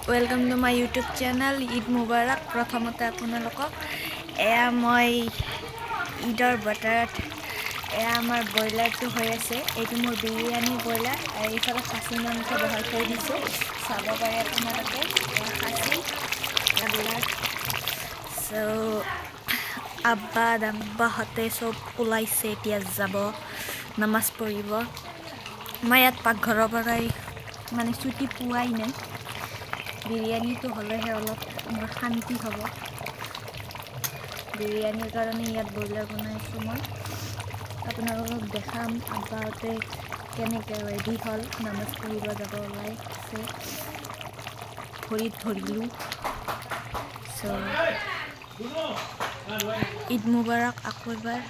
Welcome to my YouTube channel Eid মুবাৰক। প্ৰথমতে আপোনালোকক এয়া মই ঈদৰ বতৰত এয়া আমাৰ ব্ৰইলাৰটো হৈ আছে। এইটো মোৰ বিৰিয়ানী ব্ৰইলাৰ, এইফালে খাচী মাংস বহাই থৈ দিছোঁ, চাব পাৰে আপোনালোকে। খাচী ব্ৰইলাৰ। চ' আব্বাহঁতে চব ওলাইছে, এতিয়া যাব নামাজ পঢ়িব। মই ইয়াত পাকঘৰৰ পৰাই মানে ছুটি পোৱাই নাই। বিৰিয়ানীটো হ'লেহে অলপ মোৰ শান্তি হ'ব। বিৰিয়ানীৰ কাৰণে ইয়াত ব্ৰইলাৰ বনাইছোঁ মই। আপোনালোকক দেখাম আব্বাহঁতে কেনেকৈ ৰেডি হ'ল, নামাজ পঢ়িব যাব ওলাইছে। ভৰিত ধৰিলোঁ। চ' ঈদ মুবাৰক আকৌ এবাৰ।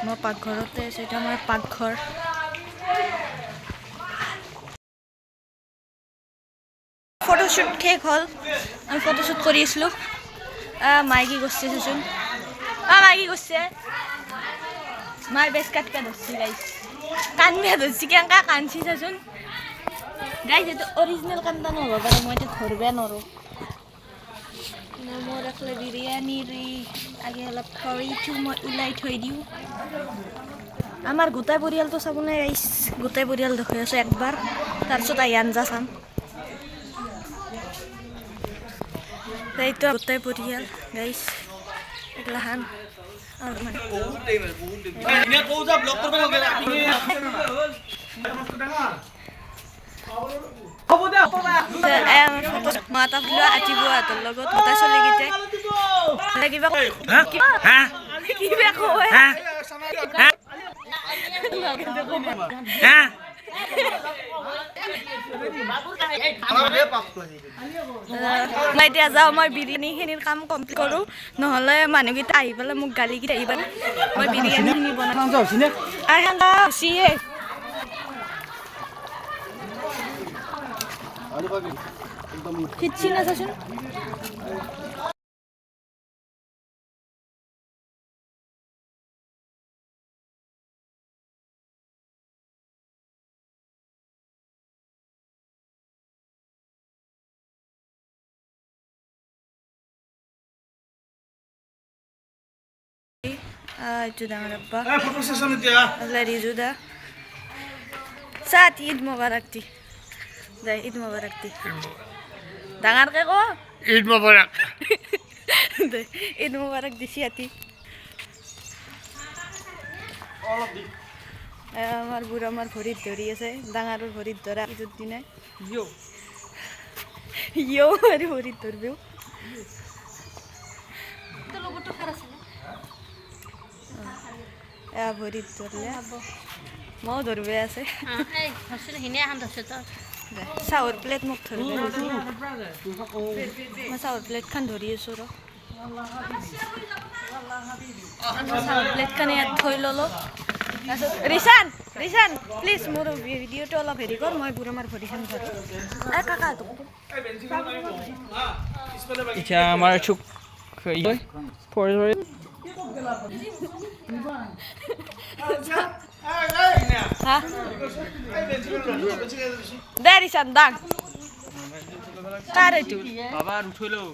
মই পাকঘৰতে আছোঁ, এতিয়া আমাৰ পাকঘৰ। ফটোশ্বুট শেষ হ'ল, আমি ফটোশ্বুট কৰি আছিলোঁ। মায়ে কি কৰিছে চাচোন, মায়ে কি কৰিছে, মায়ে বেচ কাটবা ধৰছি গাইছ, কান্দবা ধৰছি, কেনেকা কান্দছি চাচোন গাইছ। এইটো অৰিজিনেল কান্দা নহ'ব পাৰে, মই এতিয়া ধৰবা নোৱাৰোঁ। মোৰ এফালে বিৰিয়ানীৰ আগে অলপ কাৰীটো মই ওলাই থৈ দিওঁ। আমাৰ গোটাই পৰিয়ালটো চাবনে গাইছ, গোটাই পৰিয়াল দেখুৱাই আছোঁ একবাৰ, তাৰপিছত আহি আঞ্জা চাম। এইটো গোটাই পৰিয়াল গাইছ, এগিলাখান আৰু মানে আতিবুৱাহঁতৰ লগত গোটাই চলিকেইটাই মই এতিয়া যাওঁ, মই বিৰিয়ানীখিনিৰ কাম কমপ্লিট কৰোঁ, নহ'লে মানুহকেইটা আহি পেলাই মোক গালিকেইটা আহি পেলাই। মই বিৰিয়ানীখিনি বনাইছোঁ। খিচ্ছি না চাচোন। এইটো ডাঙৰ আব্বা ৰিজু দা চাত ঈদ মুবাৰক দি দে, ঈদ মুবাৰক দি ডাঙৰকে ক, ঈদ মুবাৰক দে, ঈদ মুবাৰক দিছি আতি। আমাৰ বুঢ়া আমাৰ ভৰিত ধৰি আছে, ডাঙৰৰ ভৰিত ধৰা ঈদৰ দিনা ইয়ো আৰু ভৰিত ধৰিব। ভৰিত ধৰলে ময়ো ধৰিব আছে। চাউৰ প্লেট মোক ধৰিব, মই চাউৰ প্লেটখন ধৰি আছোঁ ৰ। চাউৰ প্লেটখন ইয়াত থৈ ল'লোঁ। তাৰপিছত ৰিচান প্লিজ মোৰ ভিডিঅ'টো অলপ হেৰি কৰ, মই বুঢ়ামাৰ ভৰিখন ধৰোঁ। কাকা এতিয়া আমাৰ চুক দে ৰিচান দাং কাৰ এইটো বাবা উঠৈ লও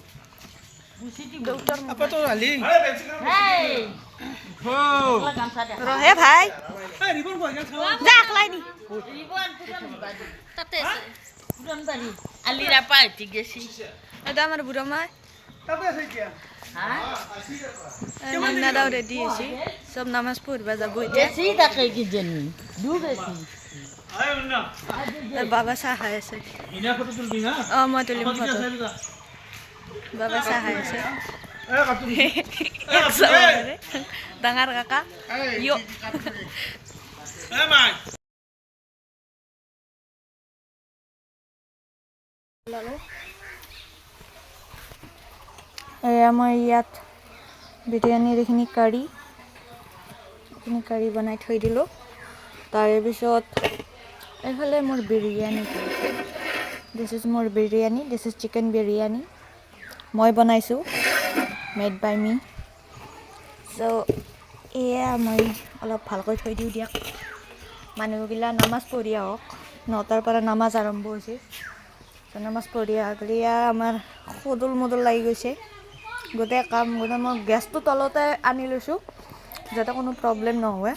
হে ভাই আমাৰ বুঢ়া মাই দাদাও ৰেডি হৈছে, চব নামাজ পঢ়িব যাব এতিয়া। বাবা চাহ খাই আছে। অঁ মই তুলিম ফটো। বাবা চাহ খাই আছে, ডাঙৰ কাকা ইয়। এয়া মই ইয়াত বিৰিয়ানীৰ এইখিনি কাৰী বনাই থৈ দিলোঁ। তাৰে পিছত এইফালে মোৰ বিৰিয়ানী, দিছ ইজ মোৰ biryani, this is chicken biryani, মই বনাইছোঁ, মেড বাই মি। চ' এয়া মই অলপ ভালকৈ থৈ দিওঁ দিয়ক, মানুহবিলাক নামাজ পঢ়ি আহক, 9টাৰ পৰা নামাজ আৰম্ভ হৈছে। চ' নামাজ পঢ়ি আগলি আমাৰ সদুল মদুল লাগি গৈছে গোটেই কাম গোটেই মই গেছটো তলতে আনি লৈছোঁ যাতে কোনো প্ৰব্লেম নহয়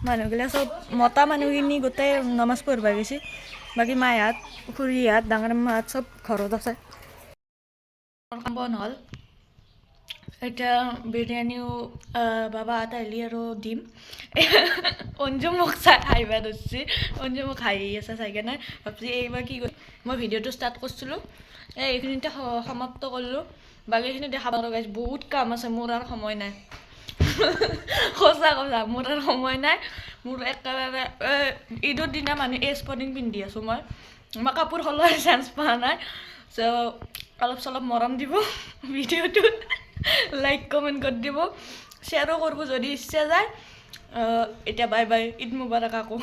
মানুহগিলা চব মতা মানুহখিনি গোটেই নামাজ পঢ়িব গৈছে বাকী মাহঁত খুৰীহঁত ডাঙৰ মাহঁত চব ঘৰত আছে কাম বন হ'ল এতিয়া বিৰিয়ানীও বাবাহঁত আহিলি আৰু দিম অঞ্জু মোক চাই হাঁহিব ধৰিছে অঞ্জু মোক হাঁহি আছে চাই কেনে ভাবছি এইবাৰ কি কৰি মই ভিডিঅ'টো ষ্টাৰ্ট কৰিছিলোঁ এইখিনিতে সমাপ্ত কৰিলোঁ বাকীখিনি দেখাব লগা বহুত কাম আছে মোৰ আৰু সময় নাই সঁচা কথা মোৰ আৰু সময় নাই মোৰ একেবাৰে ঈদৰ দিনা মানে এই স্পৰ্টিং পিন্ধি আছোঁ মই কাপোৰ সলোৱাৰ চান্স পোৱা নাই চ' অলপ চলপ মৰম দিব ভিডিঅ'টোত লাইক কমেণ্ট কৰি দিব শ্বেয়াৰো কৰিব যদি ইচ্ছা যায় এতিয়া বাই বাই ঈদ মুবাৰক আকৌ